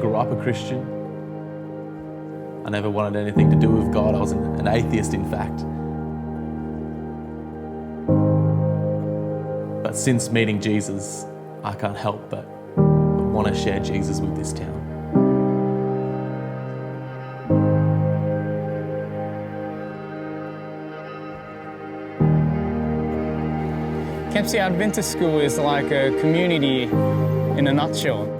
grew up a Christian. I never wanted anything to do with God. I was an atheist, in fact. But since meeting Jesus, I can't help but want to share Jesus with this town. Kempsey Adventist School is like a community in a nutshell.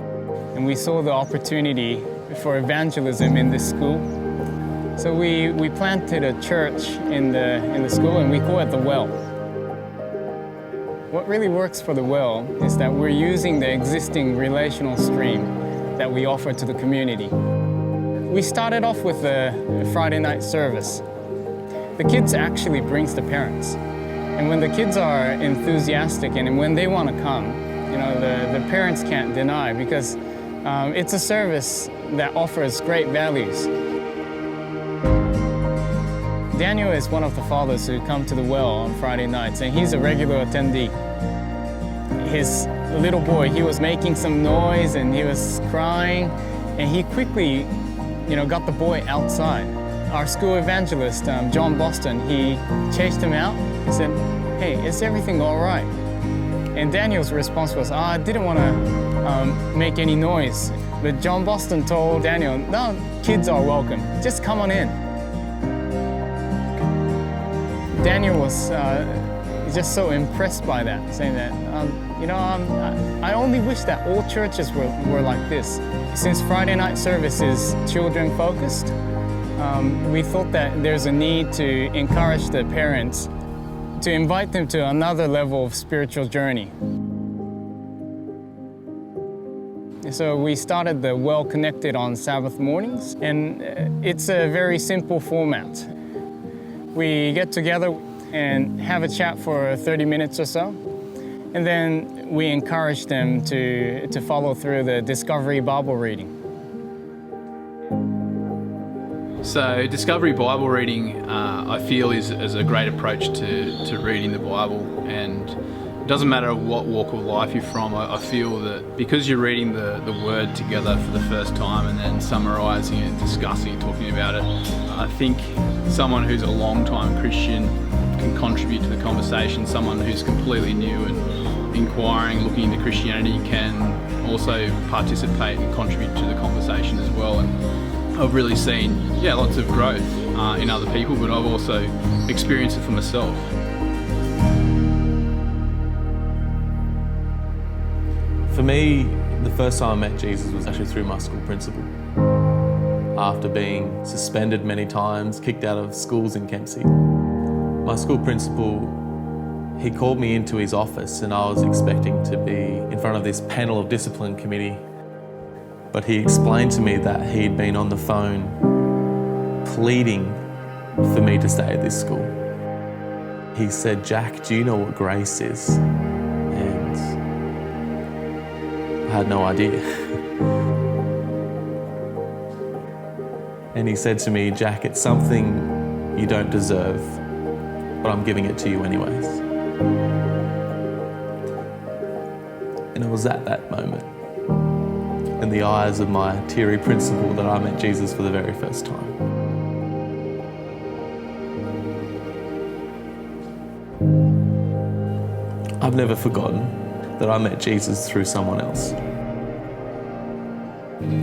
And we saw the opportunity for evangelism in this school. So we planted a church in the school, and we call it The Well. What really works for The Well is that we're using the existing relational stream that we offer to the community. We started off with a Friday night service. The kids actually brings the parents. And when the kids are enthusiastic and when they want to come, you know, the parents can't deny, because it's a service that offers great values. Daniel is one of the fathers who come to The Well on Friday nights, and he's a regular attendee. His little boy, he was making some noise and he was crying, and he quickly, got the boy outside. Our school evangelist, John Boston, he chased him out. He said, "Hey, is everything all right?" And Daniel's response was, "I didn't want to make any noise." But John Boston told Daniel, "No, kids are welcome. Just come on in." Daniel was just so impressed by that, saying that, I only wish that all churches were like this. Since Friday night service is children-focused, we thought that there's a need to encourage the parents to invite them to another level of spiritual journey. So we started the Well Connected on Sabbath mornings, and it's a very simple format. We get together and have a chat for 30 minutes or so, and then we encourage them to follow through the Discovery Bible reading. So Discovery Bible reading, I feel, is a great approach to reading the Bible, and it doesn't matter what walk of life you're from. I feel that because you're reading the Word together for the first time and then summarising it, discussing it, talking about it, I think someone who's a long-time Christian can contribute to the conversation. Someone who's completely new and inquiring, looking into Christianity, can also participate and contribute to the conversation as well. And I've really seen, lots of growth in other people, but I've also experienced it for myself. For me, the first time I met Jesus was actually through my school principal. After being suspended many times, kicked out of schools in Kempsey, my school principal, he called me into his office, and I was expecting to be in front of this panel of discipline committee. But he explained to me that he'd been on the phone pleading for me to stay at this school. He said, "Jack, do you know what grace is?" And I had no idea. And he said to me, "Jack, it's something you don't deserve, but I'm giving it to you anyways." And it was at that moment, in the eyes of my teary principal, that I met Jesus for the very first time. I've never forgotten that I met Jesus through someone else.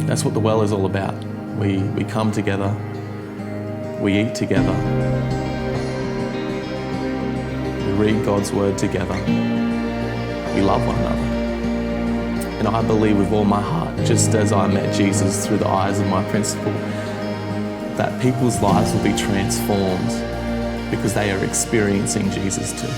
That's what the Well is all about. We come together, we eat together, we read God's Word together, we love one another. And I believe with all my heart, just as I met Jesus through the eyes of my principal, that people's lives will be transformed because they are experiencing Jesus too.